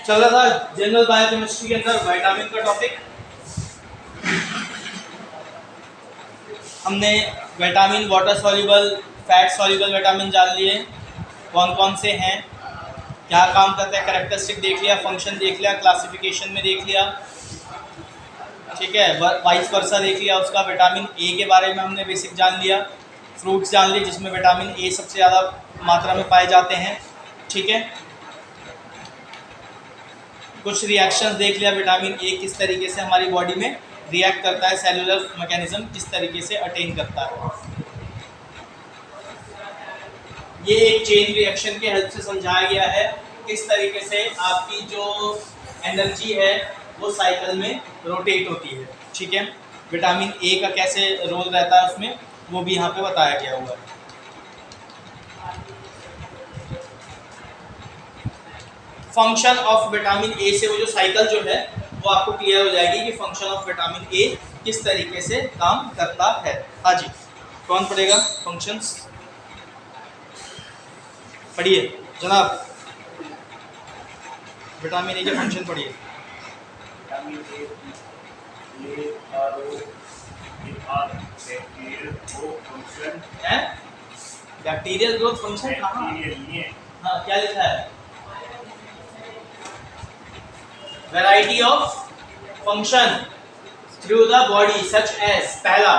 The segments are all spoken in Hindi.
चल रहा था जनरल बायोकेमिस्ट्री के अंदर विटामिन का टॉपिक। हमने vitamin water soluble, fat soluble vitamin जान लिए, कौन कौन से हैं, क्या काम करते हैं, कैरेक्टरिस्टिक देख लिया, फंक्शन देख लिया, क्लासिफिकेशन में देख लिया, ठीक है, वाइस वर्सा देख लिया। उसका विटामिन ए के बारे में हमने बेसिक जान लिया, फ्रूट्स जान लिए जिसमें विटामिन ए सबसे ज़्यादा मात्रा में पाए जाते हैं, ठीक है। कुछ रिएक्शंस देख लिया, विटामिन ए किस तरीके से हमारी बॉडी में रिएक्ट करता है, सेलुलर मैकेनिज्म किस तरीके से अटेन करता है। ये एक चेन रिएक्शन के हेल्प से समझाया गया है किस तरीके से आपकी जो एनर्जी है वो साइकिल में रोटेट होती है, ठीक है। विटामिन ए का कैसे रोल रहता है उसमें, वो भी यहाँ पे बताया गया हुआ है। फंक्शन ऑफ विटामिन ए से वो जो साइकिल जो है वो आपको क्लियर हो जाएगी कि फंक्शन ऑफ विटामिन ए किस तरीके से काम करता है। हाँ जी, कौन पढ़ेगा फंक्शंस? पढ़िए जनाब, विटामिन ए के फंक्शन पढ़िए। बैक्टीरियल ग्रोथ फंक्शन कहाँ? हाँ, क्या लिखा है? Variety of function through the body such as, पहला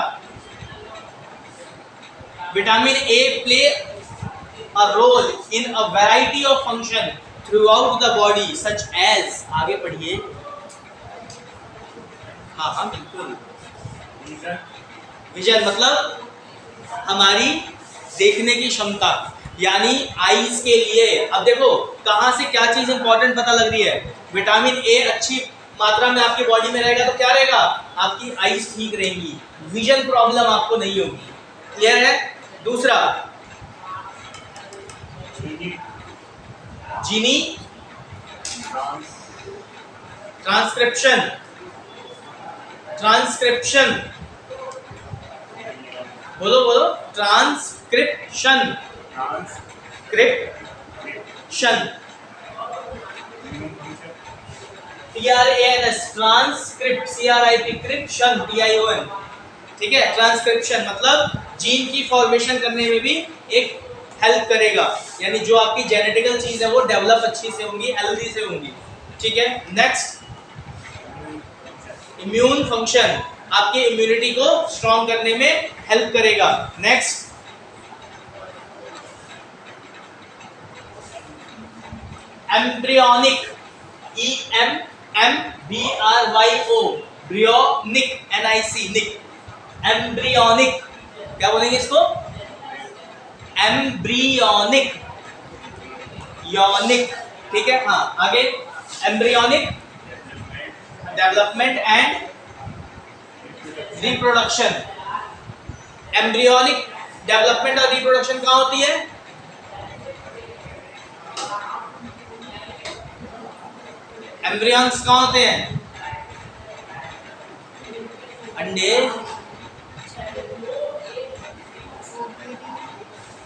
vitamin A play a role in a variety of function throughout the body such as, आगे पढ़िए। हाँ हाँ बिल्कुल, विजन मतलब हमारी देखने की क्षमता, यानी आईज के लिए। अब देखो कहाँ से क्या चीज इंपॉर्टेंट पता लग रही है। विटामिन ए अच्छी मात्रा में आपकी बॉडी में रहेगा तो क्या रहेगा, आपकी आईज ठीक रहेंगी, विजन प्रॉब्लम आपको नहीं होगी। क्लियर है? दूसरा जीनी ट्रांसक्रिप्शन, ट्रांसक्रिप्शन बोलो बोलो, ट्रांसक्रिप्शन, ट्रांसक्रिप्शन, TRANS, ट्रांसक्रिप्ट, CRIPशन, TION, ठीक है। ट्रांसक्रिप्शन मतलब जीन की फॉर्मेशन करने में भी एक हेल्प करेगा, यानी जो आपकी जेनेटिकल चीज है वो डेवलप अच्छी से होंगी, हेल्दी से होंगी, ठीक है। नेक्स्ट इम्यून फंक्शन, आपकी इम्यूनिटी को स्ट्रॉन्ग करने में हेल्प करेगा। नेक्स्ट एम्ब्रियोनिक, EMBRYO, ब्रियोनिक, NIC, निक, एम्ब्रियोनिक, क्या बोलेंगे इसको? एम्ब्रियोनिक, योनिक, ठीक है। हाँ आगे, embryonic development and reproduction. Embryonic development और रिप्रोडक्शन कहाँ होती है? एम्ब्रियंस कहाँ होते हैं? अंडे,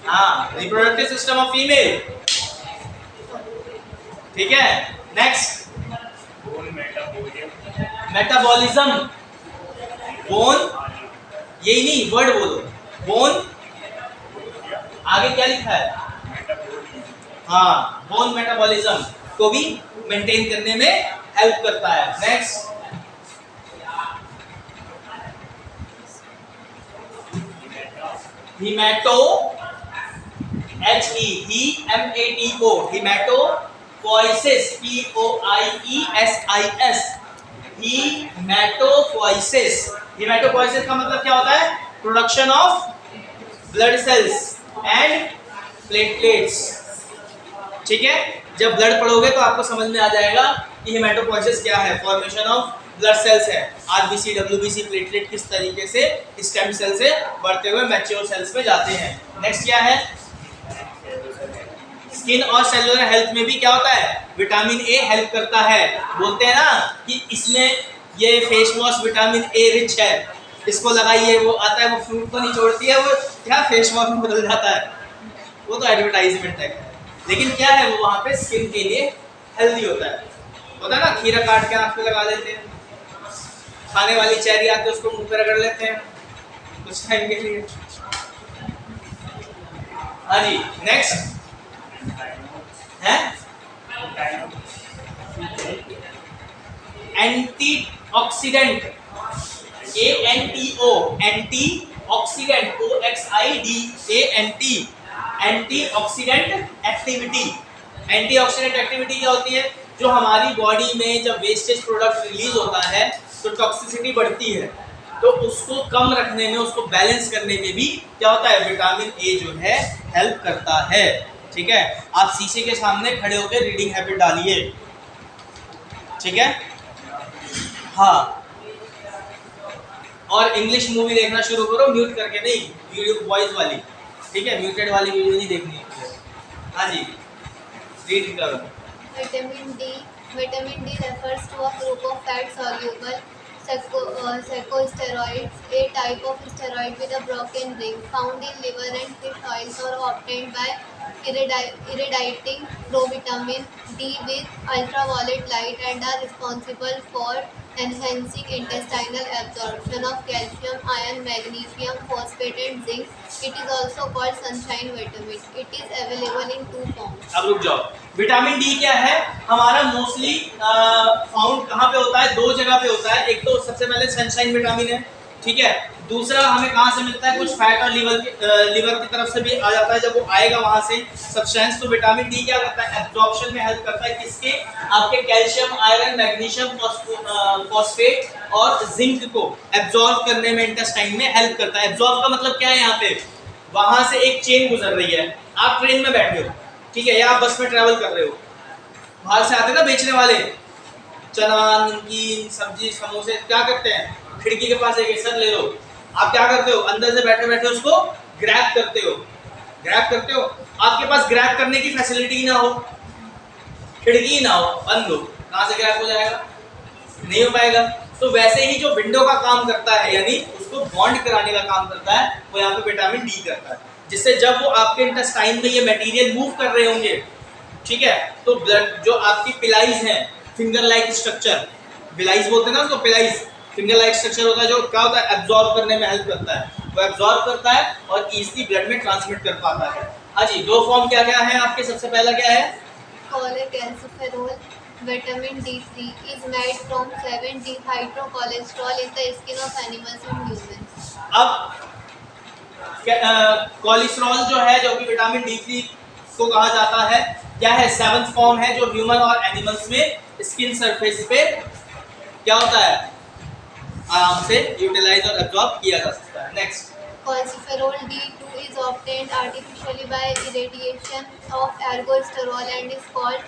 हाँ, रिप्रोडक्टिव सिस्टम ऑफ फीमेल, ठीक है। नेक्स्ट मेटाबॉलिज्म, बोन, यही नहीं वर्ड बोलो, बोन, आगे क्या लिखा है? हाँ, बोन मेटाबॉलिज्म को भी मेंटेन करने में हेल्प करता है। Next hemato, HEMATO, hematopoiesis, POIESIS, hematopoiesis. Hematopoiesis का मतलब क्या होता है? Production of blood cells and platelets, ठीक है। जब ब्लड पढ़ोगे तो आपको समझ में आ जाएगा कि हीमेटोपोइसिस क्या है। फॉर्मेशन ऑफ ब्लड सेल्स है, RBC, WBC, प्लेटलेट किस तरीके से स्टेम सेल से बढ़ते हुए मैच्योर सेल्स में जाते हैं। नेक्स्ट क्या है? स्किन और सेलुलर हेल्थ में भी क्या होता है? विटामिन ए हेल्प करता है। बोलते हैं ना कि इसमें ये face wash vitamin A rich है, इसको लगाइए, वो आता है, वो फ्रूट को नहीं छोड़ती है, वो क्या फेस वॉश में बदल जाता है, वो तो एडवर्टाइजमेंट है। लेकिन क्या है, वो वहाँ पे स्किन के लिए हेल्दी होता है। होता है ना, खीरा काट के आंख पे लगा लेते हैं, खाने वाली चेरी आती है उसको मुंह पे रगड़ लेते हैं कुछ टाइम के लिए। हाँ जी, नेक्स्ट है antioxidant, ANTO, anti oxidant, OXIDANT, antioxidant activity. Antioxidant activity क्या होती है? जो हमारी बॉडी में जब वेस्टेज प्रोडक्ट रिलीज होता है तो टॉक्सिसिटी बढ़ती है, तो उसको कम रखने में, उसको बैलेंस करने में भी क्या होता है, विटामिन ए जो है हेल्प करता है। ठीक है, आप शीशे के सामने खड़े होकर रीडिंग हैबिट डालिए। ठीक है, हाँ, और इंग्लिश मूवी देखना शुरू करो, म्यूट करके नहीं, वीडियो वॉइस वाली। ठीक है, म्यूटेड वाली वीडियो नहीं देखनी है। हाँ जी, रीड करो। Vitamin D refers to a group of fat-soluble corticosteroids, a type of steroid with a broken ring, found in liver and fish oils, or obtained by irradiating provitamin D with ultraviolet light, and are responsible for enhancing intestinal absorption of calcium, iron, magnesium, phosphate, and zinc. It is also called sunshine vitamin. It is available in 2 forms. अब रुक जाओ, विटामिन डी क्या है हमारा? मोस्टली फाउंड कहाँ पे होता है? 2 जगह पे होता है। एक तो सबसे पहले सनशाइन विटामिन है, ठीक है। दूसरा हमें कहाँ से मिलता है? कुछ फैट और लिवर की तरफ से भी आ जाता है। जब वो आएगा वहां से सब्सटेंस, तो विटामिन डी क्या करता है? एब्जॉर्प्शन में हेल्प करता है। किसके? आपके कैल्शियम, आयरन, मैग्नीशियम, फॉस्फेट और जिंक को एब्जॉर्ब करने में, इंटेस्टाइन में हेल्प करता है। एब्जॉर्ब का मतलब क्या है? यहाँ पे वहां से एक चेन गुजर रही है, आप ट्रेन में बैठे हो, ठीक है, या आप बस में ट्रैवल कर रहे हो, बाहर से आते ना बेचने वाले चना, नमकीन, सब्जी, समोसे, क्या करते हैं? खिड़की के पास एक सर ले लो, आप क्या करते हो? अंदर से बैठे बैठे उसको ग्रैब करते हो। ग्रैब करते हो, आपके पास ग्रैब करने की फैसिलिटी ना हो, खिड़की ना हो, बंद हो, कहाँ से ग्रैब हो जाएगा? नहीं हो पाएगा। तो वैसे ही जो विंडो का काम करता है, यानी उसको बॉन्ड कराने का काम करता है, वो यहाँ पे विटामिन डी करता है, जिससे जब वो आपके इंटेस्टाइन में ये मटेरियल मूव कर रहे होंगे, ठीक है, तो ब्लड जो आपकी पिलाइज है, फिंगर लाइक स्ट्रक्चर, बिलाइज बोलते हैं ना उसको, पिलाइज फिंगर लाइक स्ट्रक्चर होता है, जो क्या होता है? एब्जॉर्ब करने में हेल्प करता है। वो एब्जॉर्ब करता है और इजीली ब्लड में ट्रांसमिट कर पाता है। हाँ जी, 2 फॉर्म क्या क्या है आपके? सबसे पहला क्या है? Cholecalciferol, vitamin D3 is made from 7-dehydrocholesterol in the skin of animals and humans. अब कोलेस्ट्रॉल जो है, जो कि विटामिन डी3 को कहा जाता है, क्या है? 7th फॉर्म है, जो ह्यूमन और एनिमल्स में स्किन सरफेस पे क्या होता है? आराम से यूटिलाइज और एब्जॉर्ब किया जा सकता है। Next, Cholecalciferol D2 is obtained artificially by irradiation of ergosterol and is called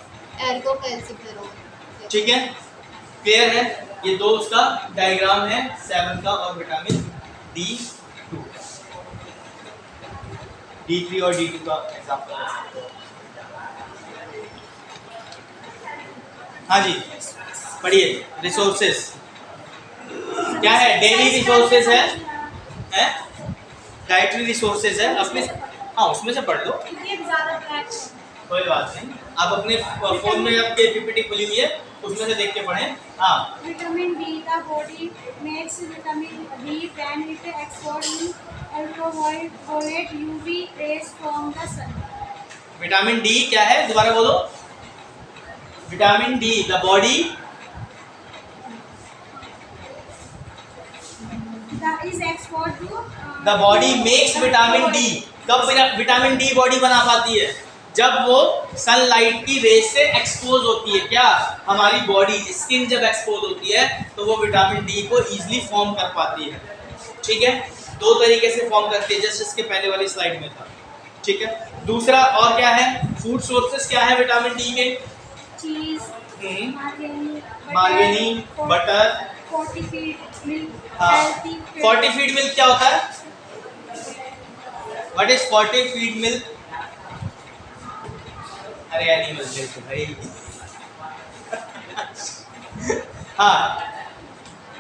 ergocalciferol. ठीक है, क्लियर है? ये 2 उसका डायग्राम है, 7 का और विटामिन D2, D3 और D2 का एग्जाम्पल। हाँ जी, पढ़िए। रिसोर्सेस क्या है? डेली रिसोर्सेज है, डाइटरी रिसोर्सेज है अपने, हाँ उसमें से पढ़ लो, कोई बात नहीं। आप अपने फोन में आपके पीपीटी खुली हुई है, उसमें से देख के पढ़ें। हाँ, vitamin D the body makes vitamin D when it expose in ultraviolet UV rays from the sun. Vitamin D क्या है? दोबारा बोलो। Vitamin D the body is exposed to the body makes vitamin D. कब विटामिन डी बॉडी बना पाती है? जब वो सनलाइट की रेज से एक्सपोज होती है। क्या? हमारी बॉडी स्किन जब एक्सपोज होती है तो वो विटामिन डी को इजीली फॉर्म कर पाती है। ठीक है, 2 तरीके से फॉर्म करती है, जैसे इसके पहले वाली स्लाइड में था। ठीक है, दूसरा और क्या है? फूड सोर्सेस क्या है विटामिन डी के? चीज, मार्गेनीन, बटर, फोर्टिफाइड मिल्क, हाँ। हेल्थी फोर्टिफाइड मिल्क क्या होता है? What is fortified milk? अरे एनिमल मिल्क भाई। हाँ,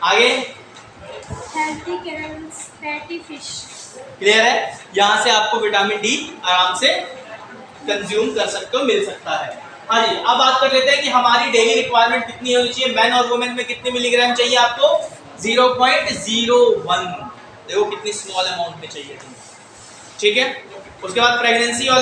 आगे। Healthy carols, fatty fish. Clear है? यहाँ से आपको विटामिन डी आराम से कंज्यूम कर सकते हो, मिल सकता है। हाँ जी, अब बात कर लेते हैं कि हमारी डेली रिक्वायरमेंट कितनी होनी चाहिए। मैन और वुमेन में कितने मिलीग्राम चाहिए आपको? 0.01। देखो कितनी स्मॉल अमाउंट में चाहिए थी, ठीक है। उसके बाद प्रेगनेंसी और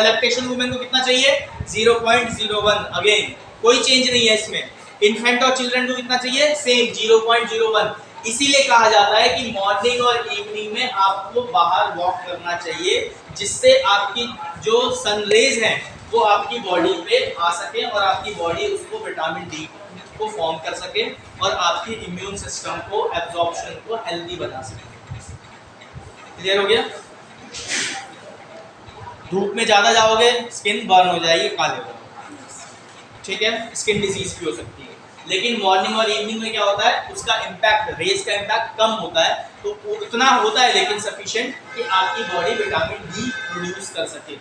लैक्टेशन वुमेन को कितना चाहिए? 0.01। अगेन कोई चेंज नहीं है इसमें। इन्फेंट और चिल्ड्रन को कितना चाहिए? सेम 0.01। इसीलिए कहा जाता है कि मॉर्निंग और इवनिंग में आपको बाहर वॉक करना चाहिए, जिससे आपकी जो सनरेज हैं वो आपकी बॉडी पे आ सके और आपकी बॉडी उसको विटामिन डी को फॉर्म कर सके और आपकी इम्यून सिस्टम को एब्जॉर्प्शन को हेल्दी बना सके। क्लियर हो गया? धूप में ज्यादा जाओगे स्किन बर्न हो जाएगी, काले हो, ठीक है, स्किन डिजीज भी हो सकती है। लेकिन मॉर्निंग और इवनिंग में क्या होता है, उसका इम्पैक्ट, रेज का इम्पैक्ट कम होता है, तो उतना होता है लेकिन सफिशिएंट कि आपकी बॉडी विटामिन डी प्रोड्यूस कर सके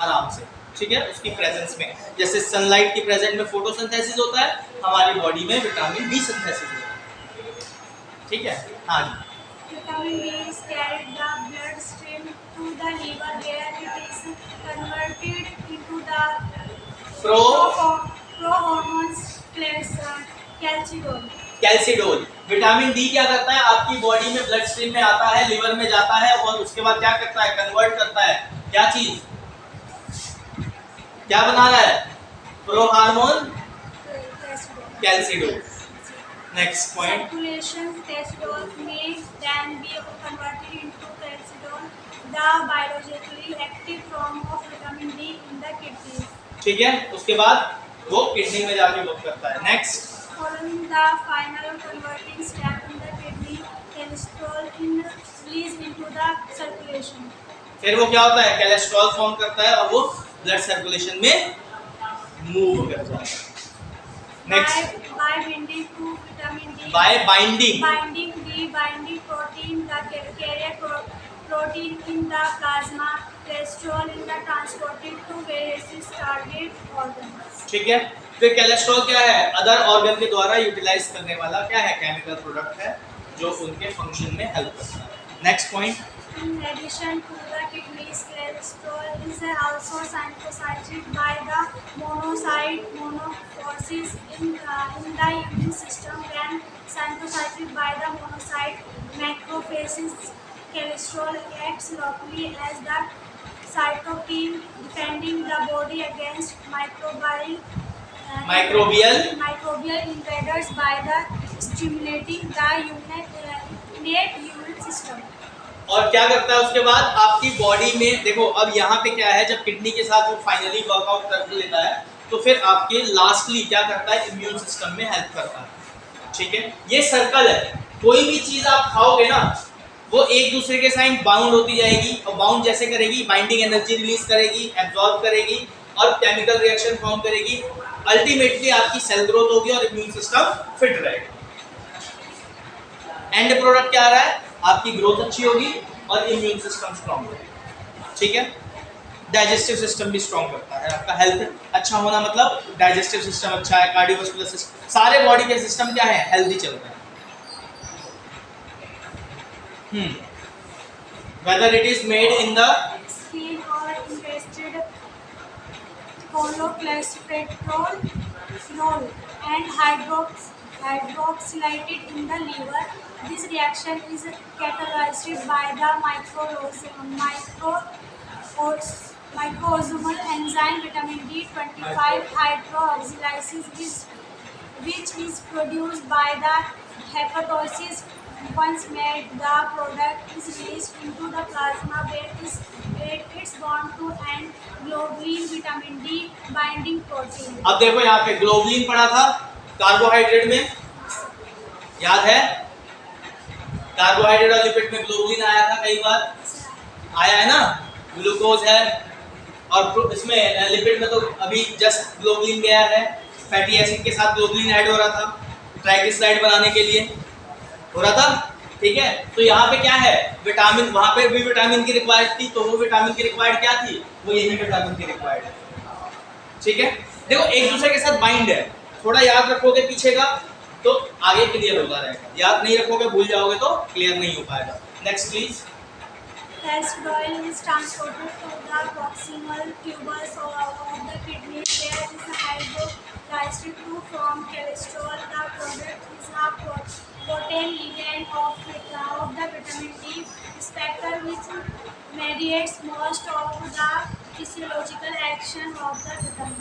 आराम से, ठीक है, उसकी प्रेजेंस में। जैसे सनलाइट की प्रेजेंस में फोटोसिंथेसिस होता है, हमारी बॉडी में विटामिन डी सिंथेसिस होता है, ठीक है। हाँ जी, Vitamin D is carried the blood stream to the liver where it is converted into the pro-hormones calcidol. Calcidol. Vitamin D क्या करता है, आपकी बॉडी में ब्लड स्ट्रीम में आता है, लिवर में जाता है और उसके बाद क्या करता है, कन्वर्ट करता है क्या चीज, क्या बना रहा है, pro hormone calcidol. Next point, Circulation calcidol may then be converted into calcidol, the biologically active form of vitamin D in the kidneys. ठीक है, उसके बाद वो किडनी में जाके वर्क करता है। Next, Following the final converting step in the kidney, cholesterol is released into the circulation. फिर वो क्या होता है, कोलेस्ट्रॉल फॉर्म करता है और वो ब्लड सर्कुलेशन में मूव करता है। Next, By binding to vitamin D. Bye binding, Binding protein, the carrier protein in the plasma, cholesterol in the transported to various target organs. ठीक है। फिर कोलेस्ट्रॉल क्या है, अदर ऑर्गन के द्वारा यूटिलाइज करने वाला क्या है, केमिकल प्रोडक्ट है जो उनके फंक्शन में हेल्प करता है। Next point, In addition to the kidneys, cholesterol is also synthesized by the monocytes in the immune system. When synthesized by the monocyte macrophages, cholesterol acts locally as the cytokine, defending the body against microbial invaders by the stimulating the innate immune system. और क्या करता है उसके बाद आपकी बॉडी में, देखो अब यहाँ पे क्या है, जब किडनी के साथ वो फाइनली वर्कआउट कर लेता है तो फिर आपके लास्टली क्या करता है, इम्यून सिस्टम में हेल्प करता है, ठीक है। ये सर्कल है, कोई भी चीज आप खाओगे ना वो एक दूसरे के साथ बाउंड होती जाएगी और बाउंड जैसे करेगी, बाइंडिंग एनर्जी रिलीज करेगी, एब्जॉर्ब करेगी और केमिकल रिएक्शन फॉर्म करेगी। अल्टीमेटली आपकी सेल ग्रोथ होगी और इम्यून सिस्टम फिट रहेगा। एंड प्रोडक्ट क्या आ रहा है, आपकी ग्रोथ अच्छी होगी और इम्यून सिस्टम स्ट्रांग होगा, ठीक है। डाइजेस्टिव सिस्टम भी स्ट्रांग करता है, आपका हेल्थ अच्छा होना मतलब डाइजेस्टिव सिस्टम अच्छा है, कार्डियोवास्कुलर सिस्टम, सारे बॉडी के सिस्टम क्या है, हेल्दी चल रहे हैं। Whether it is made in the Skin or invested cholesterol and hydroxylated in the liver. This reaction is catalyzed by the microsomal enzyme vitamin D25 hydroxylases, which is produced by the hepatocytes. Once made, the product is released into the plasma where it's bound to an globulin vitamin D binding protein. अब देखो यहाँ पे ग्लोबुलिन पढ़ा था कार्बोहाइड्रेट में, याद है, कार्बोहाइड्रेट और लिपिड में ग्लोबुलिन आया था, कई बार आया है ना, ग्लूकोज है और इसमें लिपिड में तो अभी जस्ट ग्लोबुलिन गया है, फैटी एसिड के साथ ग्लोबुलिन ऐड हो रहा था ट्राइग्लिसराइड बनाने के लिए, हो रहा था, ठीक है। तो यहाँ पे क्या है, विटामिन, वहां पे भी विटामिन की रिक्वायर्ड थी, तो वो विटामिन की रिक्वायर्ड क्या थी, वो यही विटामिन की रिक्वायर्ड है, ठीक है। देखो एक दूसरे के साथ बाइंड है, थोड़ा याद रखोगे पीछे का तो आगे क्लियर होता रहेगा, याद नहीं रखोगे भूल जाओगे तो क्लियर नहीं हो पाएगा। Next please, Castor oil is transported to the proximal tubules of the kidney, where it is hydrolyzed to form cholesterol. The product is a protein ligand of the vitamin D receptor, which mediates most of the physiological action of the vitamin.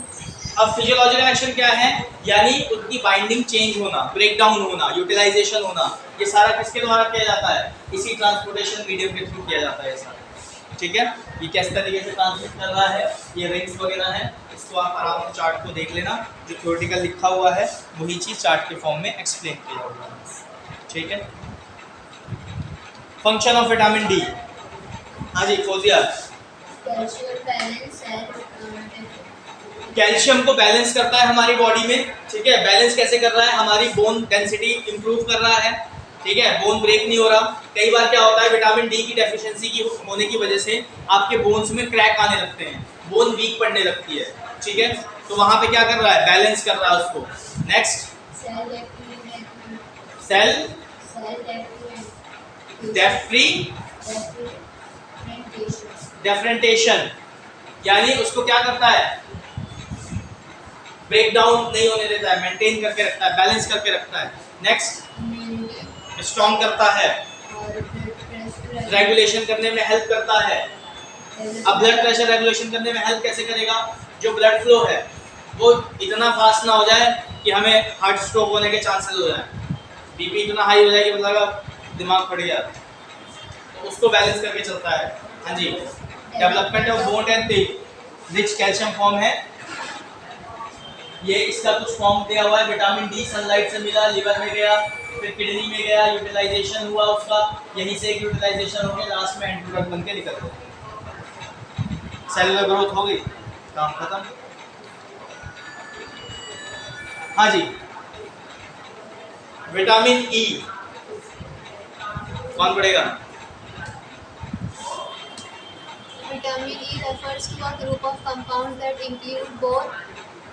अब फिजियोलॉजिकल एक्शन क्या है, यानी उनकी बाइंडिंग चेंज होना, ब्रेक डाउन होना, यूटिलाइजेशन होना, ये सारा किसके द्वारा किया जाता है, इसी ट्रांसपोर्टेशन मीडियम के थ्रू किया जाता है सारा। ठीक है, ये किस तरीके से ट्रांसमिट कर रहा है, ये रिंग्स वगैरह है, इसको आप आराम से चार्ट को देख लेना, जो थ्योरेटिकल लिखा हुआ है वही चीज़ चार्ट के फॉर्म में एक्सप्लेन किया हुआ है। ठीक है, फंक्शन ऑफ विटामिन डी। हाँ जी फौजिया। कैल्शियम को बैलेंस करता है हमारी बॉडी में। ठीक है, बैलेंस कैसे कर रहा है, हमारी बोन डेंसिटी इंप्रूव कर रहा है। ठीक है, बोन ब्रेक नहीं हो रहा। कई बार क्या होता है, विटामिन डी की डेफिशिएंसी की होने की वजह से आपके बोन्स में क्रैक आने लगते हैं, बोन वीक पड़ने लगती है। ठीक है, तो वहां पे क्या कर रहा है, बैलेंस कर रहा है उसको। नेक्स्ट, सेल डिफरेंशिएशन, यानी उसको क्या करता है, ब्रेक डाउन नहीं होने देता है, मेंटेन करके रखता है, बैलेंस करके रखता है। नेक्स्ट, स्ट्रॉन्ग करता है, रेगुलेशन करने में हेल्प करता है। अब ब्लड प्रेशर रेगुलेशन करने में हेल्प कैसे करेगा, जो ब्लड फ्लो है वो इतना फास्ट ना हो जाए कि हमें हार्ट स्ट्रोक होने के चांसेस हो जाए, बीपी इतना हाई हो जाए कि मतलब दिमाग फट गया, तो उसको बैलेंस करके चलता है। हाँ जी, development of bone and tip rich calcium form है ये, इसका कुछ फॉर्म दिया हुआ है। विटामिन डी सनलाइट से मिला, लिवर में गया, फिर किडनी में गया, यूटिलाइजेशन हुआ उसका, यहीं से एक यूटिलाइजेशन हो गया, लास्ट में एंड प्रोडक्ट बन के निकल गया, सेलुलर ग्रोथ हो गई, काम खत्म। हाँ जी, विटामिन ई कौन पढ़ेगा? Vitamin E refers to a group of compounds that include both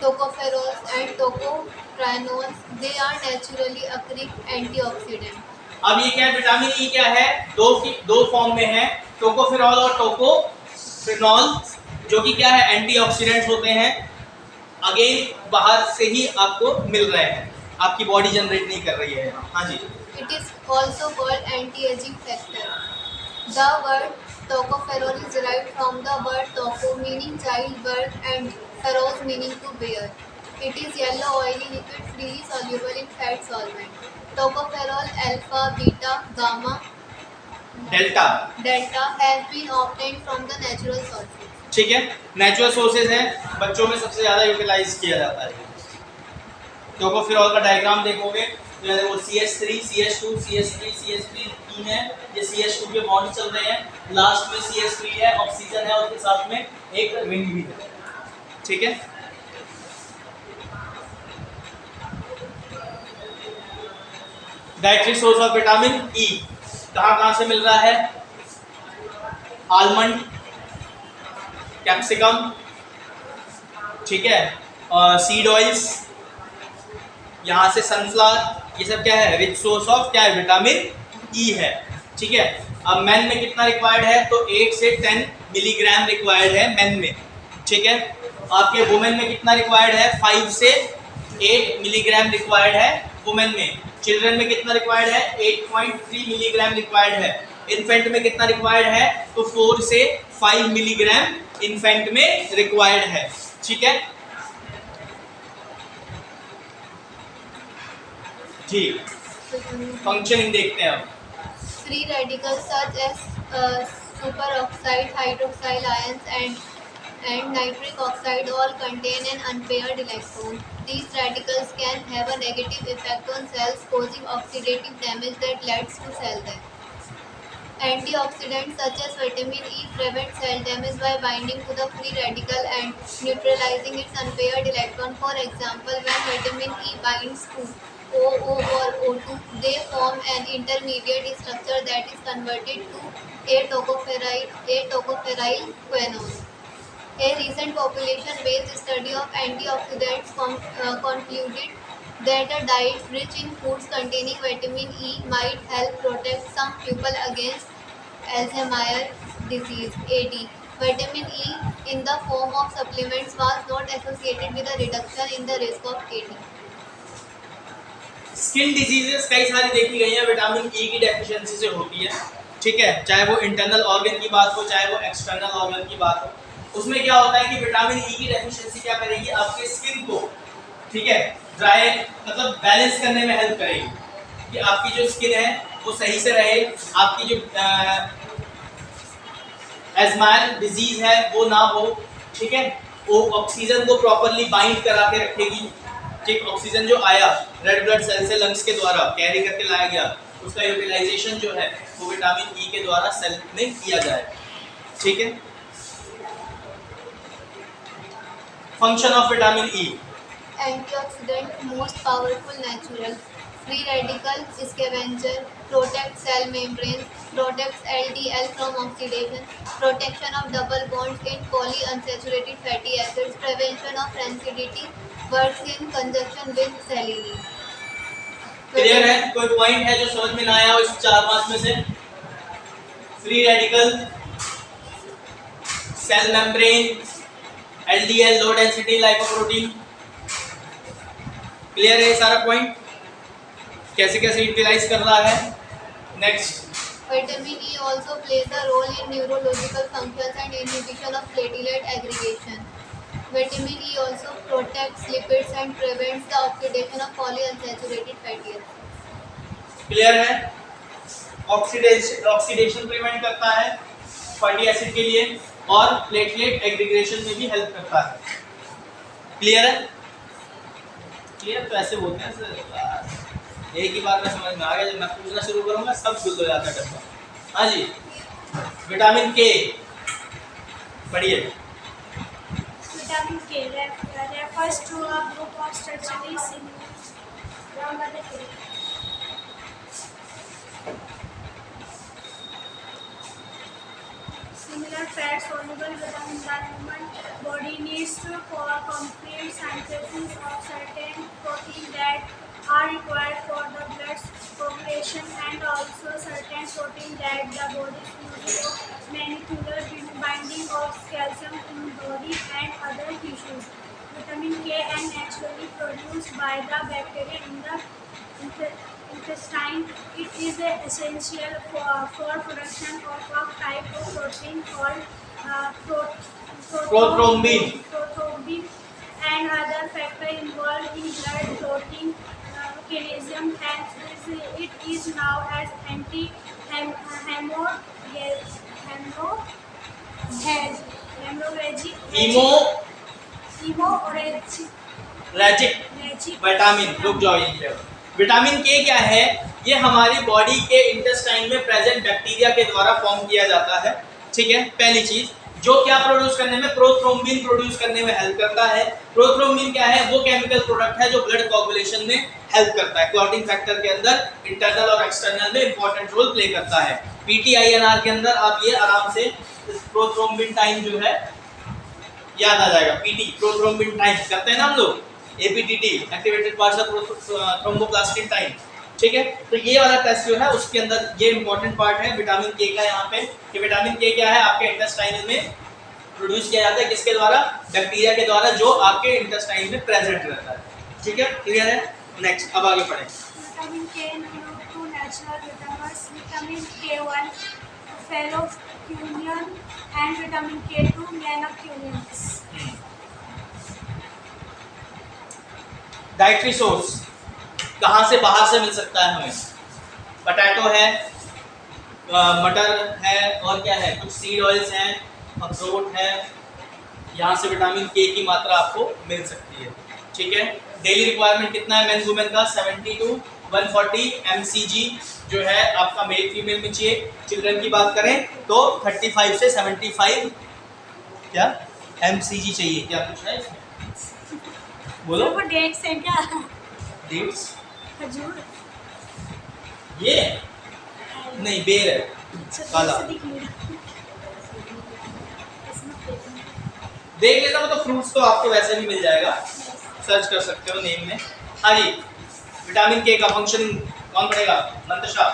tocopherols and tocotrienols. They are naturally occurring antioxidants. अब ये क्या है, विटामिन ई क्या है, दो फॉर्म में है, टोकोफेरॉल और टोकोफिनॉल, जो कि क्या है, एंटीऑक्सीडेंट्स होते हैं। अगेन बाहर से ही आपको मिल रहे हैं, आपकी बॉडी जनरेट नहीं कर रही है। हाँ जी, It is also called anti-aging factor. The word tocopherol is derived from the word toco meaning childbirth and feroz meaning to bear. It is yellow oily liquid freely soluble in fat solvent. Tocopherol alpha, beta, gamma, delta have been obtained from the natural sources. ठीक है, नेचुरल सोर्सेज हैं, बच्चों में सबसे ज़्यादा यूटिलाइज किया जाता है। टोकोफेरॉल का डायग्राम देखोगे तो वो CH3, CH2, CH3, CH3 तीन है, ये CH2 के बॉन्ड चल रहे हैं, लास्ट में CH3 है, ऑक्सीजन है, उसके साथ में एक रिंग भी है। ठीक है, dietary source of vitamin E कहाँ से मिल रहा है, आलमंड, कैप्सिकम, ठीक है, सीड ऑयल्स, यहाँ से सनफ्लावर, ये सब क्या है, रिच सोर्स ऑफ क्या है, विटामिन ई है। ठीक है, अब मेन में कितना रिक्वायर्ड है, तो 8 से 10 मिलीग्राम रिक्वायर्ड है मेन में। ठीक है, आपके वुमेन में कितना रिक्वायर्ड है, 5 से 8 मिलीग्राम रिक्वायर्ड है वुमेन में। चिल्ड्रन में कितना रिक्वायर्ड है, 8.3 मिलीग्राम रिक्वायर्ड है। इन्फेंट में कितना रिक्वायर्ड है, तो 4 से 5 मिलीग्राम इन्फेंट में रिक्वायर्ड है। ठीक है जी, फंक्शनिंग देखते हैं अब। Free radicals such as superoxide, hydroxyl ions, and nitric oxide all contain an unpaired electron. These radicals can have a negative effect on cells, causing oxidative damage that leads to cell death. Antioxidants such as vitamin E prevent cell damage by binding to the free radical and neutralizing its unpaired electron. For example, when vitamin E binds to OO or O2, they form an intermediate structure that is converted to a tocopheryl quinone. A recent population-based study of antioxidants concluded that a diet rich in foods containing vitamin E might help protect some people against Alzheimer's disease (AD). Vitamin E in the form of supplements was not associated with a reduction in the risk of AD. Skin diseases कई सारी देखी गई हैं विटामिन ई की डेफिशिएंसी से होती है, ठीक है, चाहे वो इंटरनल ऑर्गन की बात हो चाहे वो एक्सटर्नल ऑर्गन की बात हो। उसमें क्या होता है कि विटामिन ई की डेफिशिएंसी क्या करेगी, आपके स्किन को, ठीक है, ड्राई मतलब बैलेंस करने में हेल्प करेगी कि आपकी जो स्किन है वो सही से रहे, आपकी जो एजमाइल डिजीज है वो ना हो, ठीक है, वो ऑक्सीजन को प्रॉपर्ली बाइंड करा के रखेगी, ठीक, ऑक्सीजन जो आया रेड ब्लड सेल से लंग्स के द्वारा कैरी करके लाया गया, उसका यूटिलाइजेशन जो है वो विटामिन ई के द्वारा सेल में किया जाए, ठीक है। Function of vitamin E, Antioxidant, most powerful natural. Free radical scavenger, protects cell membranes, protects LDL from oxidation, protection of double bonds in polyunsaturated fatty acids, prevention of rancidity, works in conjunction with selenium. Clear है? कोई पॉइंट है जो समझ में ना आया हो इस 4-5 में से? Free radical, cell membrane, LDL low density lipoprotein, clear है ये सारा पॉइंट? कैसे कैसे यूटिलाइज कर रहा है? Next, Vitamin E also plays a role in neurological functions and inhibition of platelet aggregation. Vitamin E also protects lipids and prevents the oxidation of polyunsaturated fatty acids. Clear है? ऑक्सीडेशन प्रिवेंट करता है फैटी एसिड के लिए और प्लेटलेट एग्रीगेशन में भी हेल्प करता है। क्लियर है? क्लियर तो ऐसे बोलते हैं सर, एक ही बार में समझ में आ गया, जब मैं पूछना शुरू करूंगा सब गुल हो जाता है डब्बा। हाँ जी, विटामिन के पढ़िए। Vitamin K refers to a group of structurally similar fat soluble vitamin that human body needs for complete synthesis of certain proteins that are required for the blood circulation, and also certain proteins that the body uses for molecular binding of calcium in body and other tissues. Vitamin K is naturally produced by the bacteria in the intestine. It is essential for production of a type of protein called prothrombin and other factors involved in blood clotting mechanism. Hence, it is known as haemorrhagic vitamin, रुक जाओ यहीं पे। विटामिन के क्या है? ये हमारी बॉडी के इंटेस्टाइन में प्रेजेंट बैक्टीरिया के द्वारा फॉर्म किया जाता है, ठीक है। पहली चीज जो क्या प्रोड्यूस करने में, प्रोथ्रोम्बिन प्रोड्यूस करने में हेल्प करता है। प्रोथ्रोम्बिन क्या है? वो केमिकल प्रोडक्ट है जो ब्लड कोगुलेशन में हेल्प करता है, क्लॉटिंग फैक्टर के अंदर इंटरनल और एक्सटर्नल में इंपॉर्टेंट रोल प्ले करता है। पीटीआईएनआर के अंदर आप ये आराम से प्रोथ्रोम्बिन टाइम जो है याद आ जाएगा। पीटी प्रोथ्रोम्बिन टाइम करते हैं ना हम लोग, APTT activated partial thromboplastin time, ठीक है। तो ये वाला टेस्ट जो है उसके अंदर ये इंपॉर्टेंट पार्ट है विटामिन के का यहाँ पे, कि विटामिन के क्या है? आपके इंटेस्टाइन में प्रोड्यूस किया जाता है, किसके द्वारा? बैक्टीरिया के द्वारा, जो आपके इंटेस्टाइन में प्रेजेंट रहता है, ठीक है। क्लियर है? नेक्स्ट, अब आगे पढ़ें। Vitamin K include two natural vitamins, Vitamin K1 phenolphthalein and Vitamin K2 mannocoulis. Dietary source कहाँ से बाहर से मिल सकता है हमें? पोटैटो है, मटर है, और क्या है? कुछ सीड ऑयल्स हैं, अखरोट है, यहाँ से विटामिन के की मात्रा आपको मिल सकती है, ठीक है। डेली रिक्वायरमेंट कितना है मेन वुमेन का? 70 to 140 mcg जो है आपका मेल फीमेल में चाहिए। चिल्ड्रन की बात करें तो 35 से 75 क्या mcg चाहिए। क्या कुछ है इसमें? बोलो। वो डेट्स हैं क्या? डेट्स? खजूर? ये नहीं, बेर है काला। देख लेता हूँ तो फ्रूट्स तो आपको वैसे भी मिल जाएगा, सर्च कर सकते हो नेम में। हाँ जी, विटामिन के का फंक्शन कौन पढ़ेगा? Mantasha.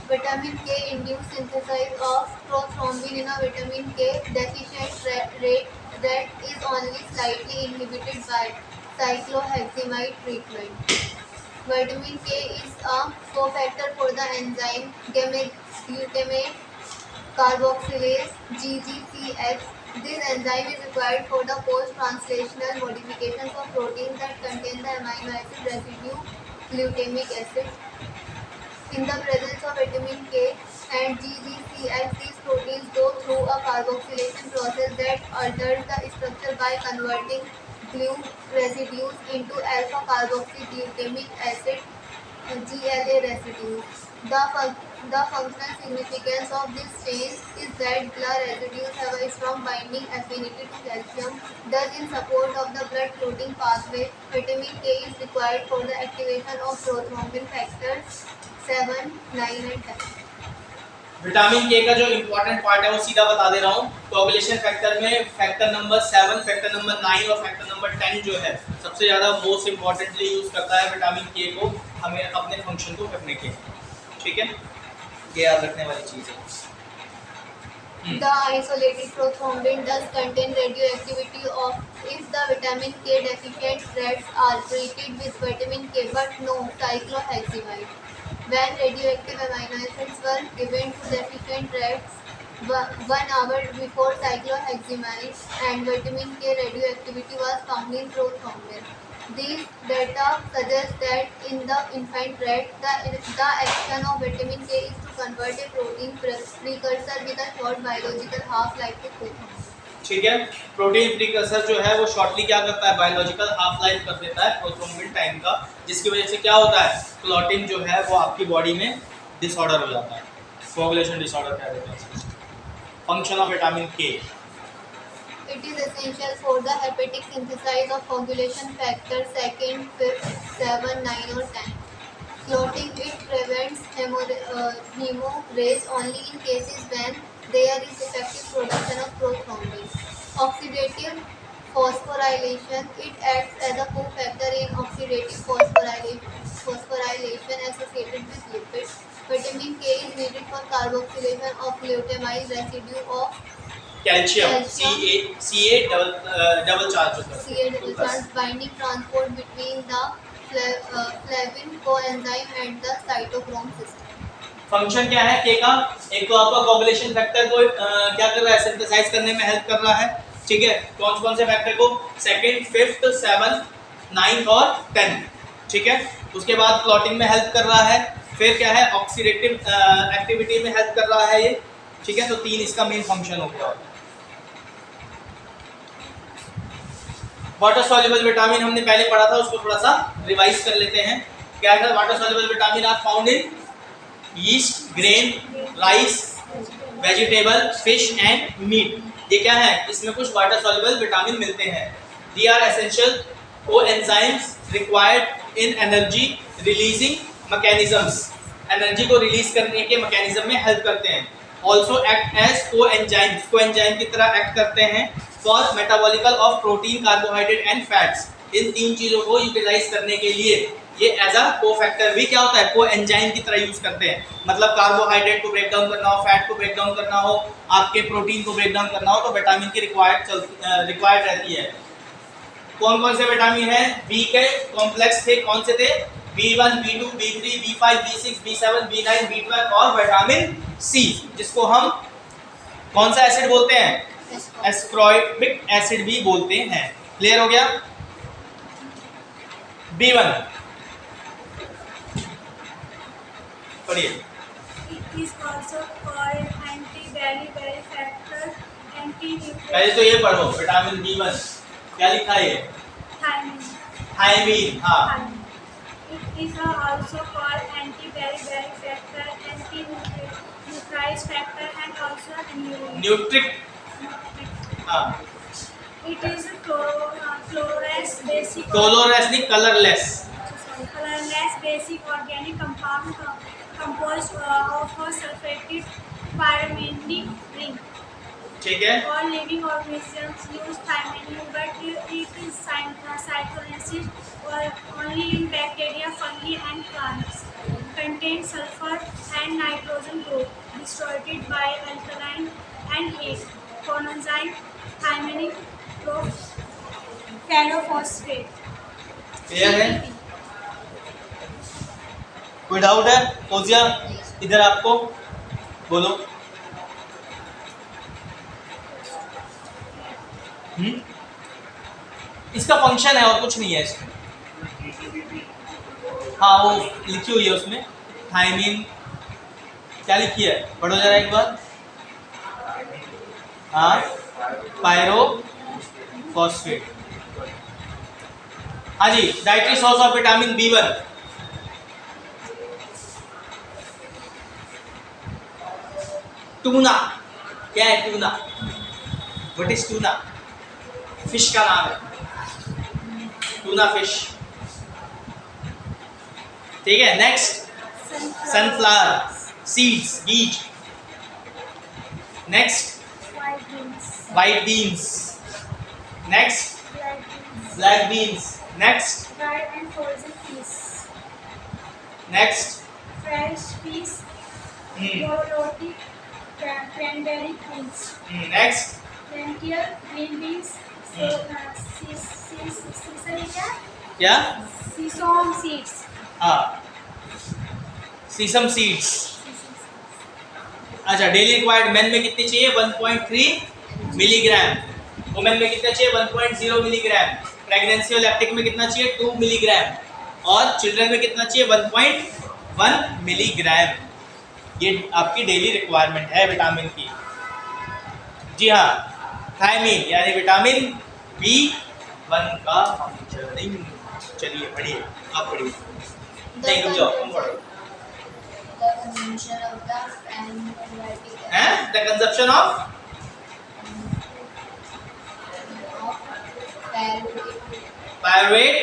Vitamin K induce synthesis of prothrombin in a vitamin K deficient rate that is only slightly inhibited by cycloheximide treatment. Vitamin K is a cofactor for the enzyme glutamate carboxylase (GGCS). This enzyme is required for the post-translational modifications of proteins that contain the amino acid residue glutamic acid. In the presence of vitamin K and GGCS, these proteins go through a carboxylation process that alters the structure by converting glue residues into alpha-carboxyglutamic acid (GLA) residues. The functional significance of this change is that GLA residues have a strong binding affinity to calcium. Thus, in support of the blood clotting pathway, vitamin K is required for the activation of prothrombin factors 7, 9 and 10. Vitamin के का जो इम्पोर्टेंट पार्ट है वो सीधा बता दे रहा हूँ। कोगुलेशन फैक्टर में फैक्टर नंबर 7, फैक्टर नंबर 9 और फैक्टर नंबर 10 जो है सबसे ज़्यादा मोस्ट इम्पॉर्टेंटली यूज़ करता है विटामिन के को हमें अपने फंक्शन को करने के। ठीक है, ये याद रखने वाली चीज़ है। The isolated prothrombin does contain radioactivity if the vitamin K deficient rats are treated with vitamin K but no cycloheximide. When radioactive amino acids were given to deficient rats 1 hour before cycloheximide and vitamin K radioactivity was found in prothrombin. These data suggest that in the infant rat, the action of vitamin K is to convert a protein precursor with a short biological half-life to prothrombin. ठीक है, प्रोटीन प्रीकर्सर जो है वो शॉर्टली क्या करता है, बायोलॉजिकल हाफ लाइफ कर देता है प्रोथ्रोम्बिन टाइम का, जिसकी वजह से क्या होता है, क्लॉटिंग जो है वो आपकी बॉडी में डिसऑर्डर हो जाता है, कोगुलेशन डिसऑर्डर कह देते हैं। फंक्शन ऑफ विटामिन के, It is essential for the hepatic synthesis of coagulation factor 2nd, 5th, 7, 9 or 10. Clotting it prevents hemorrhage only in cases when there is effective production of prothrombin. Oxidative phosphorylation, it acts as a cofactor in oxidative phosphorylation associated with lipids. Vitamin K is needed for carboxylation of glutamyl residue of calcium Ca double charge होता है, Ca double charge binding transport between the flavin coenzyme and the cytochrome system. Function क्या है के का, एक तो आपका कोगुलेशन फैक्टर को क्या कर रहा है, सिंथेसाइज करने में हेल्प कर रहा है। ठीक है, कौन कौन से फैक्टर को, 2nd, 5th, 7, 9 और 10। ठीक है, उसके बाद क्लॉटिंग में हेल्प कर रहा है, फिर क्या है, ऑक्सीडेटिव एक्टिविटी में हेल्प कर रहा है ये। ठीक है, तो 3 इसका मेन फंक्शन हो गया। वाटर सॉल्युबल विटामिन हमने पहले पढ़ा था, उसको थोड़ा सा रिवाइज कर लेते हैं। क्या है, water soluble vitamin are found in yeast, grain, rice, vegetable, fish and meat. ये क्या है, इसमें कुछ वाटर सॉल्युबल विटामिन मिलते हैं। They are essential coenzymes required in energy releasing mechanisms, energy को रिलीज करने के मैकेनिज्म में हेल्प करते हैं। Also act as coenzymes, coenzyme की तरह एक्ट करते हैं for metabolical of protein, carbohydrate and fats. इन 3 चीज़ों को यूटिलाइज करने के लिए ये एज अ कोफैक्टर भी क्या होता है, कोएंजाइम की तरह यूज करते हैं। मतलब कार्बोहाइड्रेट को ब्रेक डाउन करना हो, फैट को ब्रेक डाउन करना हो, आपके प्रोटीन को ब्रेक डाउन करना हो, तो विटामिन की रिक्वायर्ड रहती है। कौन कौन से विटामिन है, बी के कॉम्प्लेक्स थे, कौन से थे, B1, B2, B3, B5, B6, B7, B9, B12 और विटामिन सी, जिसको हम कौन सा एसिड बोलते हैं, एस्कॉर्बिक एसिड भी बोलते हैं। क्लियर हो गया। B1 पढ़िए। It is also called anti-beriberi factor, पहले तो ये पढ़ो, विटामिन B1 क्या लिखा है, thiamine. थायमीन। हाँ, It is also called anti-beriberi factor, anti-nuclease factor, and also Nutrich. हाँ, It is chlorous basic. कलोरस नहीं, colourless. Colorless basic organic compound composed of a sulfated pyrimidine ring. ठीक है, All living organisms use thiamine, but it is cytolysis only in bacteria, fungi, and plants. contain sulfur and nitrogen group distorted by alkaline and heat. Coenzyme thymine calophosphate. Clear है? कोई डाउट है? फौजिया इधर आपको बोलो। इसका फंक्शन है और कुछ नहीं है इसमें। हाँ वो लिखी हुई है उसमें, थायमिन क्या लिखी है, पढ़ो जरा एक बार। हाँ, पायरोफॉस्फेट। हाँ जी, dietary source of vitamin B1। Tuna, क्या है tuna? What is tuna? Fish का नाम है, टूना फिश। ठीक है, नेक्स्ट सनफ्लावर सीड्स, बीज। Next white beans. Next black beans. Next Dried and frozen fish. next Fresh fish. Roti. Cranberry beans. next Lentil, green beans. Sesame क्या? sesame seeds. हाँ, सीसम सीड्स। अच्छा, डेली रिक्वायर्ड मेन में कितनी चाहिए? 1.3 मिलीग्राम। वुमेन में कितना चाहिए? 1.0 मिलीग्राम। प्रेगनेंसी और लैक्टिक में कितना चाहिए? 2 मिलीग्राम। और चिल्ड्रन में कितना चाहिए? 1.1 मिलीग्राम। ये आपकी डेली रिक्वायरमेंट है विटामिन की। जी हाँ, थायमिन यानी विटामिन B1 का फंक्शनिंग। चलिए पढ़िए, आप पढ़िए। नहीं रुक जाओ, तुम पढ़ो। The consumption of the antibiotic हैं? The consumption of pyruvate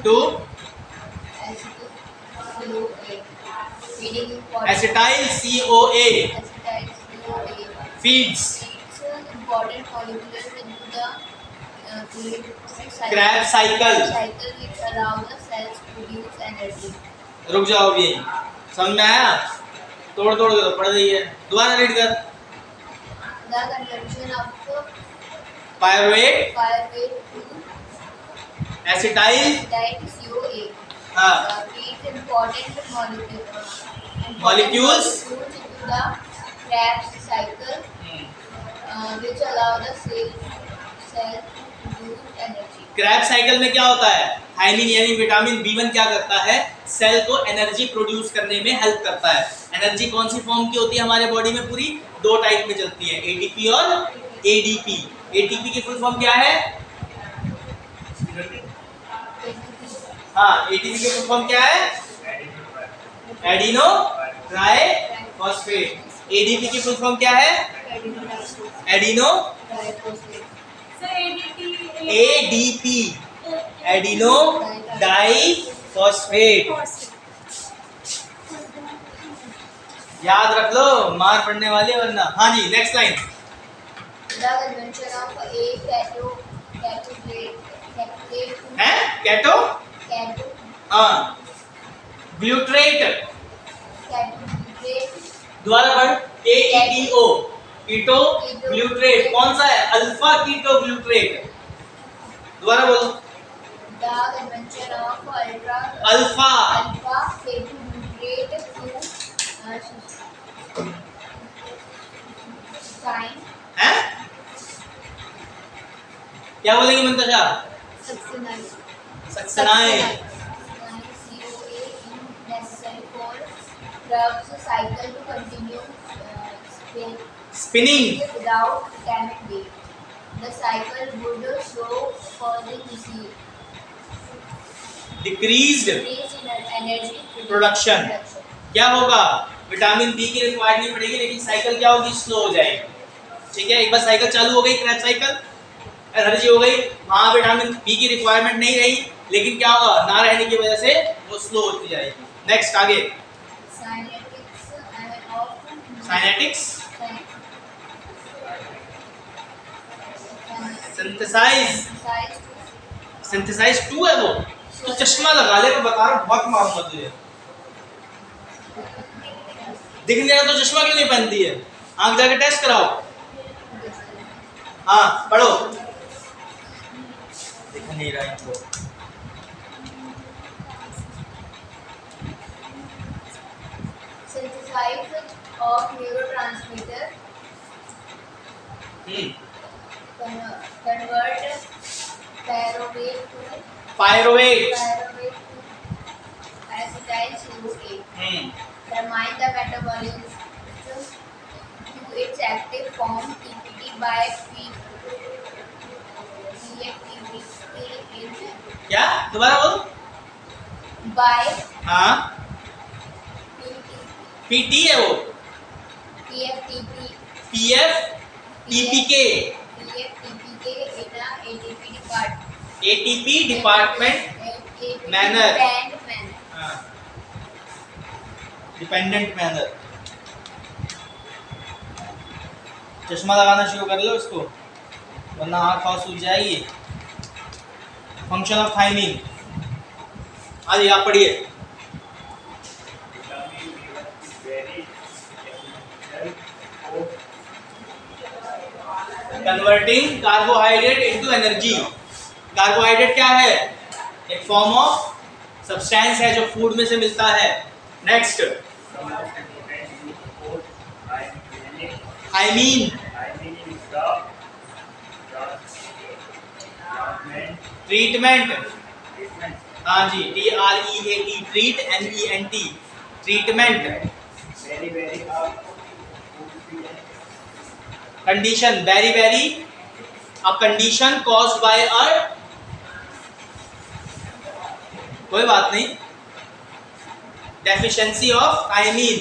to acetyl CoA feeds important molecules into the Krebs cycle which allow the cells to produce energy. रुक जाओ अभी, समझ में आया? तोड़ तोड़ के पढ़ रही है, दोबारा रीड कर। The consumption of pyruvate pyruvate to acetyl CoA हाँ feeds important Molecules into the Krebs cycle which allow the cell to produce energy. Krebs cycle में क्या होता है? थायमिन यानी विटामिन B1 क्या करता है? सेल को एनर्जी प्रोड्यूस करने में हेल्प करता है। एनर्जी कौन सी फॉर्म की होती है हमारे बॉडी में? पूरी दो टाइप में चलती है, एटीपी और एडीपी। एटीपी की फुल फॉर्म क्या है? हाँ, एटीपी की फुल फॉर्म क्या है? Adeno triphosphate. एडीपी की फुल फॉर्म क्या है? Adeno ADP, adeno diphosphate. याद रख लो, मार पड़ने वाली है वरना। हाँ जी, next line. The consumption of a है कैटो हाँ ग्लूट्रेट, दोबारा पढ़। KETO कीटो ग्लूट्रेट कौन सा है? Alpha keto glutarate. दोबारा बोलो। The consumption of alpha ketoglutarate to sign है? क्या बोलेंगे Mantasha? Succinyl. CoA necessary for Krebs cycle to continue spinning without vitamin B. The cycle would slow causing disease. Decreased Decrease in energy Production. क्या होगा? विटामिन बी की रिक्वायर्ड नहीं पड़ेगी, लेकिन साइकिल क्या होगी? स्लो हो जाएगी। ठीक है, एक बार साइकिल चालू हो गई, क्रैब साइकिल, एनर्जी हो गई, वहाँ विटामिन बी की रिक्वायरमेंट नहीं रही, लेकिन क्या होगा? ना रहने की वजह से वो स्लो होती जाएगी। नेक्स्ट आगे, साइनेटिक्स सिंथेसाइज 2 है वो। तो चश्मा लगा ले, मैं बता रहा हूँ, बहुत मारूंगा तुझे। दिख नहीं रहा तो चश्मा क्यों नहीं पहनती है? आंख जाके टेस्ट कराओ। हाँ पढ़ो। दिख नहीं रहा इनको। Synthesis of neurotransmitter convert pyruvate acetylcholine. Determine the metabolism to its active form TPD by PFTP क्या दोबारा बोल। by हाँ पीटी है वो। PFTP पीएफ टीपीके ATP department manner. Dependent manner. चश्मा लगाना शुरू कर लो इसको, वरना आँख और सूज जाएगी। Function of thiamine. आज आप पढ़िए। Converting carbohydrate into energy. Carbohydrate क्या है? एक फॉर्म ऑफ सब्सटेंस है जो फूड में से मिलता है। Next thiamine. ट्रीटमेंट। हाँ जी, TREAT treat MENT treatment. Condition very very a condition caused by a, कोई बात नहीं, deficiency of thiamine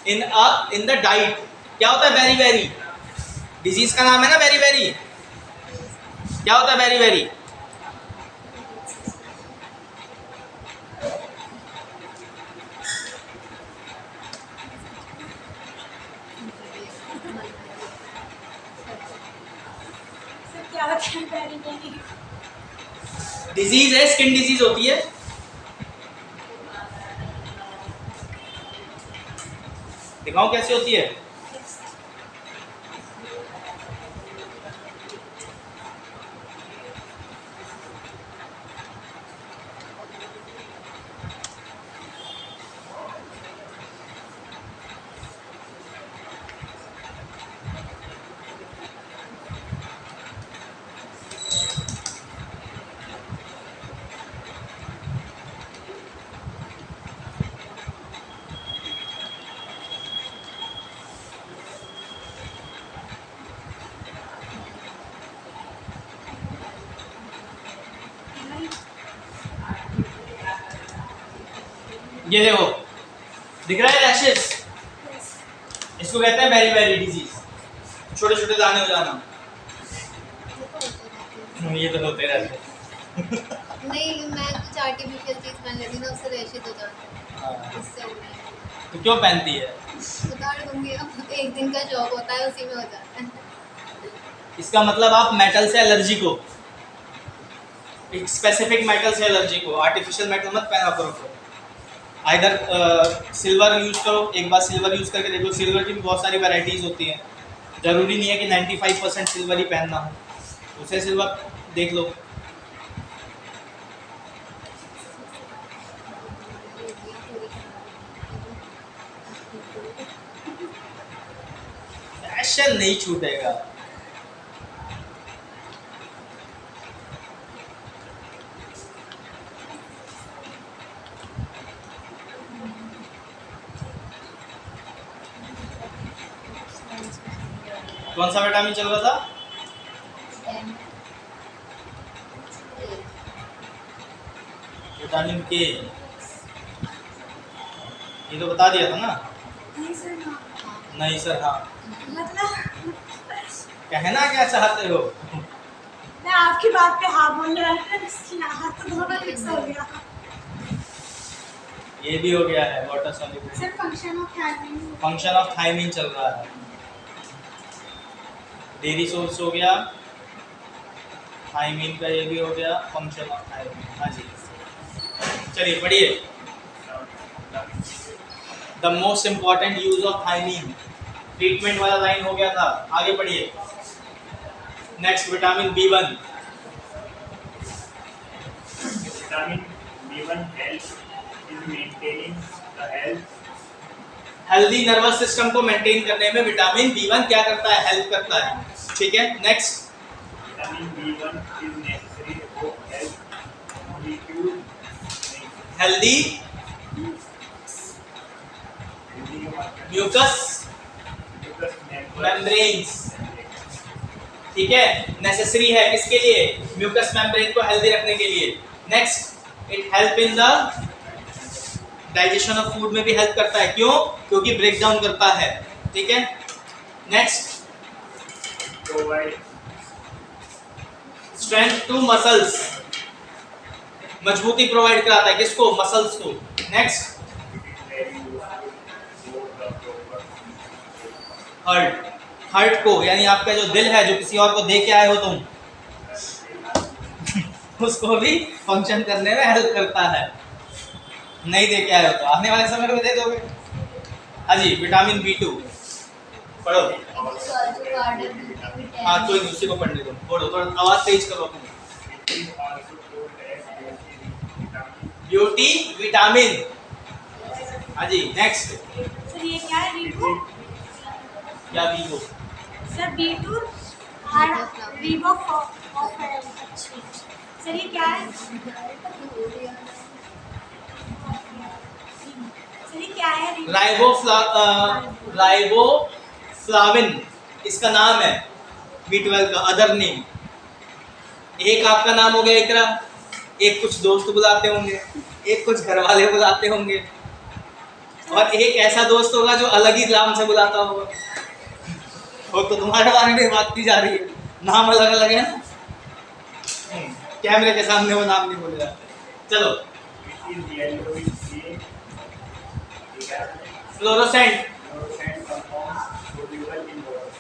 in the diet. क्या होता है वेरी वेरी? डिजीज का नाम है ना वेरी वेरी। क्या होता है वेरी वेरी? क्या होता है very, very? डिजीज है, स्किन डिजीज होती है। दिखाओ कैसे होती है। ये देखो दिख रहा है रैशेस, इसको कहते हैं वेरी वेरी डिजीज। छोटे छोटे दाने हो जाना, ये तो होते रहते हैं। नहीं, मैं कुछ आर्टिफिशियल चीज पहन लेती ना, उससे रैशेज हो जाते हैं। उससे हो गया। तो क्यों पहनती है? उतार दूंगी, अब एक दिन का जॉब होता है, उसी में हो जाता है। इसका मतलब आप मेटल से एलर्जी को, एक स्पेसिफिक मेटल से एलर्जी को, आर्टिफिशियल मेटल मत पहना करो। आइदर सिल्वर यूज करो, एक बार सिल्वर यूज करके देखो। सिल्वर की भी बहुत सारी वैरायटीज होती हैं, जरूरी नहीं है कि 95% सिल्वर ही पहनना हो, उसे सिल्वर देख लो। फैशन नहीं छूटेगा। कौन सा विटामिन चल रहा था? विटामिन के। ये तो बता दिया था ना। नहीं सर, हाँ। नहीं सर हाँ। मतलब कहना क्या चाहते हो? मैं आपकी बात पे हाँ बोल रहा था, इसकी हाँ तो दोनों मिक्स हो गया। ये भी हो गया है water soluble. Sir function of thiamine. Function of thiamine चल रहा है। डेयरी सोर्स हो गया, थायमीन का ये भी हो गया, फंक्शन ऑफ थायमीन। हाँ जी, चलिए पढ़िए। The most important use of thiamine. Treatment वाला लाइन हो गया था, आगे बढ़िए। Next vitamin B1। Vitamin B1 helps in maintaining the health. Healthy nervous system को मेंटेन करने में विटामिन B1 क्या करता है, हेल्प करता है। ठीक है, next. Vitamin B1 is necessary for health molecule healthy mucus membranes. ठीक है, नेसेसरी है किसके लिए, म्यूकस मेम्ब्रेन को हेल्दी रखने के लिए। Next, it help in the digestion of food में भी हेल्प करता है, क्यों, क्योंकि ब्रेक डाउन करता है। ठीक है, next, provide strength to muscles, मजबूती प्रोवाइड कराता है किसको, मसल्स को। Next, very useful for the proper heart, heart को यानी आपका जो दिल है, जो किसी और को दे के आए हो तुम उसको भी फंक्शन करने में हेल्प करता है। नहीं दे के आए हो तो आने वाले समय में दे दोगे। हाँ जी, विटामिन B2 पढ़ो। हाँ, कोई नहीं, उसी को पढ़ने दो, पढ़ो, थोड़ा आवाज तेज करो अपनी। It is also told as vitamin. Beauty vitamin. हाँ जी, नेक्स्ट। सर ये क्या है वीवो? क्या B2? Sir B2 Vivo of है। अच्छी। सर ये क्या है? सर ये क्या है? राइबोफ्लाविन इसका नाम है, B12 का अदर नेम। एक आपका नाम हो गया इकरा, एक कुछ दोस्त बुलाते होंगे, एक कुछ घर वाले बुलाते होंगे, और एक ऐसा दोस्त होगा जो अलग ही नाम से बुलाता होगा। वो तो तुम्हारे बारे में बात की जा रही है, नाम अलग अलग है ना। कैमरे के सामने वो नाम नहीं बोले जाते। चलो, It is yellowish green. Fluorescent. Fluorescent compounds soluble in water.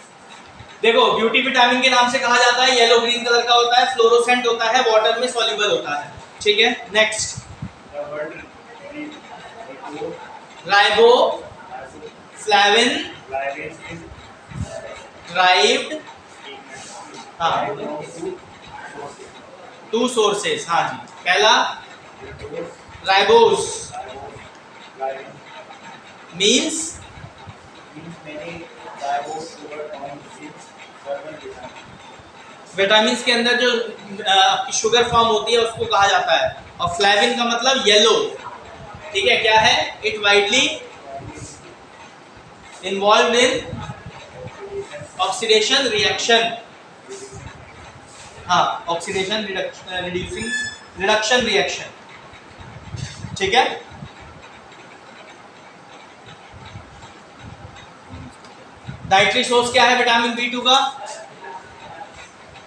देखो, ब्यूटी विटामिन के नाम से कहा जाता है, येलो ग्रीन कलर का होता है, फ्लोरोसेंट होता है, वाटर में सॉल्युबल होता है। ठीक है, next, The word riboflavin flavin is derived, हाँ, derived टू सोर्सेस। हाँ जी, पहला ribose flavin means means many ribose sugar found in certain vitamins. Vitamin के अंदर जो आपकी शुगर फॉर्म होती है उसको कहा जाता है, और फ्लेविन का मतलब येलो। ठीक है, क्या है, it widely involve in oxidation reaction. हाँ, ऑक्सीडेशन रिडक्शन रिएक्शन। ठीक है, डाइटरी सोर्स क्या है विटामिन B2 का,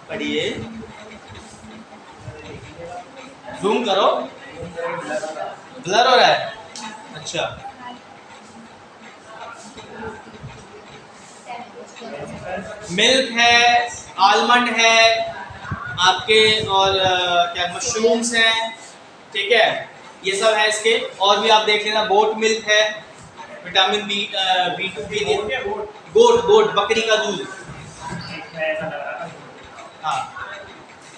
पढ़िए, जूम करो, ब्लर हो रहा है। अच्छा, मिल्क है, आलमंड है आपके, और क्या मशरूम्स हैं। ठीक है, ये सब है इसके। और भी आप देख लेना, गोट मिल्क है, विटामिन B2 भी दिया। गोट बकरी का दूध। ऐसा लग रहा है। हाँ,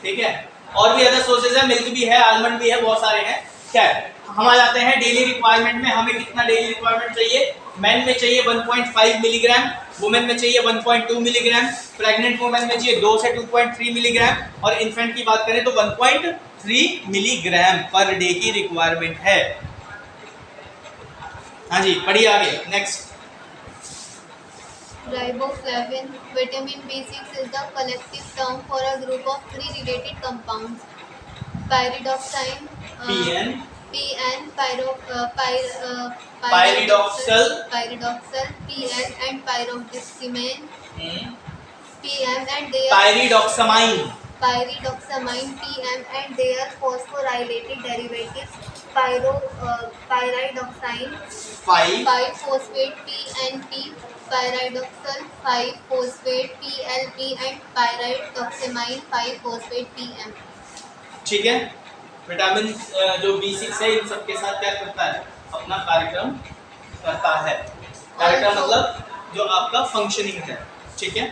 ठीक है, और भी अदर सोर्सेज है, मिल्क भी है, आलमंड भी है, बहुत सारे हैं। क्या है, हम आ जाते हैं डेली रिक्वायरमेंट में। हमें कितना डेली रिक्वायरमेंट चाहिए, मैन में चाहिए 1.5 मिलीग्राम, वुमेन में चाहिए 1.2 मिलीग्राम, प्रेग्नेंट वुमेन में चाहिए 2 से 2.3 मिलीग्राम, और इन्फेंट की बात करें तो 1.3 मिलीग्राम पर डे की रिक्वायरमेंट है। हाँ जी, पढ़िए आगे, next. Riboflavin, vitamin B6 is the collective term for a group of 3 related compounds: pyridoxine, PN, pyridoxal, pyridoxal, PN, and pyridoxamine, PM, and they are pyridoxamine, PM, and their phosphorylated derivatives pyridoxine, 5-phosphate PNP, pyridoxal 5-phosphate PLP, and pyridoxamine 5-phosphate PM. ठीक है। विटामिन जो B6 है, इन सब के साथ क्या करता है, अपना कार्यक्रम करता है। कैरेक्टर मतलब जो आपका फंक्शनिंग है, ठीक है।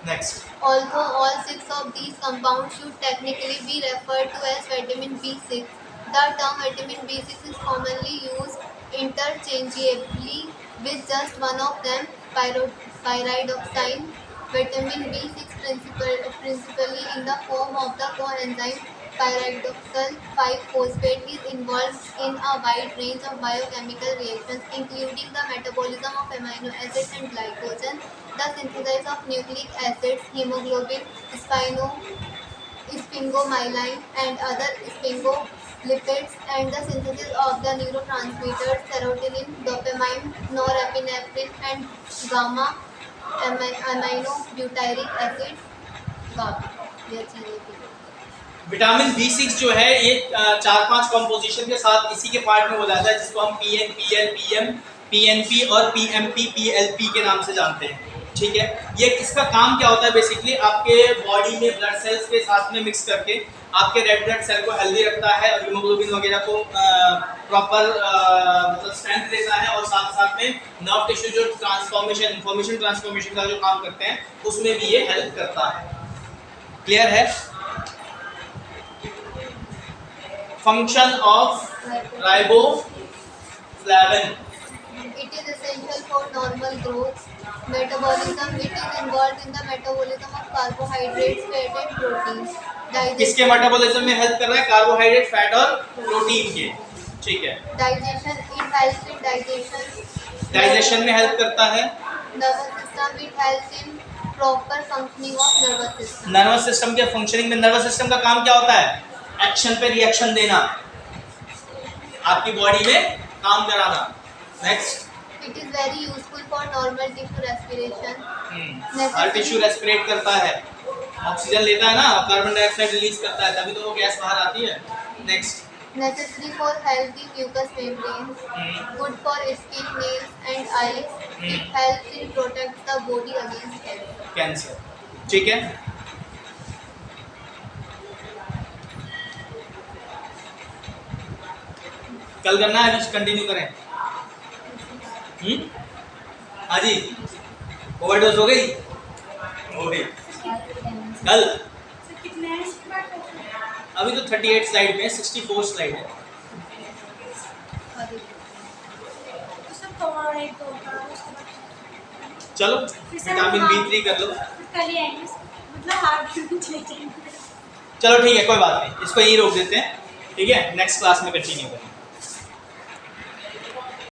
Next, Although all 6 of these compounds should technically be referred to as vitamin B6, the term vitamin B6 is commonly used interchangeably with just one of them, pyridoxine. Vitamin B6 principally in the form of the coenzyme pyridoxal 5-phosphate is involved in a wide range of biochemical reactions, including the metabolism of amino acids and glycogen, the synthesis of nucleic acids, hemoglobin, sphingomyelin, and other sphingolipids, and the synthesis of the neurotransmitters serotonin, dopamine, norepinephrine, and gamma aminobutyric acid. GABA. ये चीजें थी। विटामिन B6 जो है ये 4-5 कंपोजिशन के साथ इसी के पार्ट में हो जाता है, जिसको हम PN, PL, PM, PNP और PMP, PLP के नाम से जानते हैं, ठीक है। ये इसका काम क्या होता है, बेसिकली आपके बॉडी में ब्लड सेल्स के साथ में मिक्स करके आपके रेड ब्लड सेल को हेल्दी रखता है और हीमोग्लोबिन वगैरह को प्रॉपर मतलब स्ट्रेंथ देता है, और साथ साथ में नर्व टिश्यू जो इंफॉर्मेशन ट्रांसफॉर्मेशन का जो काम करते हैं उसमें भी ये हेल्प करता है। क्लियर है? Function of riboflavin, It is essential for normal growth, metabolism. It is involved in the metabolism of carbohydrates, fat and proteins. किसके मेटाबॉलिज्म में हेल्प कर रहा है? कार्बोहाइड्रेट, फैट और प्रोटीन के, ठीक है। Digestion. It helps in digestion. Digestion में हेल्प करता है। Nervous system. It helps in proper functioning of nervous system. Nervous system के फंक्शनिंग में, नर्वस सिस्टम का काम क्या होता है? एक्शन पे रिएक्शन देना, आपकी बॉडी में काम कराना। Next, It is very useful for normal tissue respiration. Her tissue रेस्पिरेट करता है, ऑक्सीजन लेता है ना, कार्बन डाइऑक्साइड रिलीज करता है, तभी तो वो गैस बाहर आती है। Next, Necessary for healthy mucous membranes. Good for skin, nails and eyes. It helps in protect the body against cancer. Cancer, ठीक है। कल करना है, अभी कंटिन्यू करें? हाँ जी, ओवरडोज हो गई? हो गई। कल अभी तो 38 स्लाइड में 64 स्लाइड है। चलो विटामिन B3 कर लो। चलो ठीक है, कोई बात नहीं, इसको यहीं रोक देते हैं, ठीक है। नेक्स्ट क्लास में कंटिन्यू करेंगे।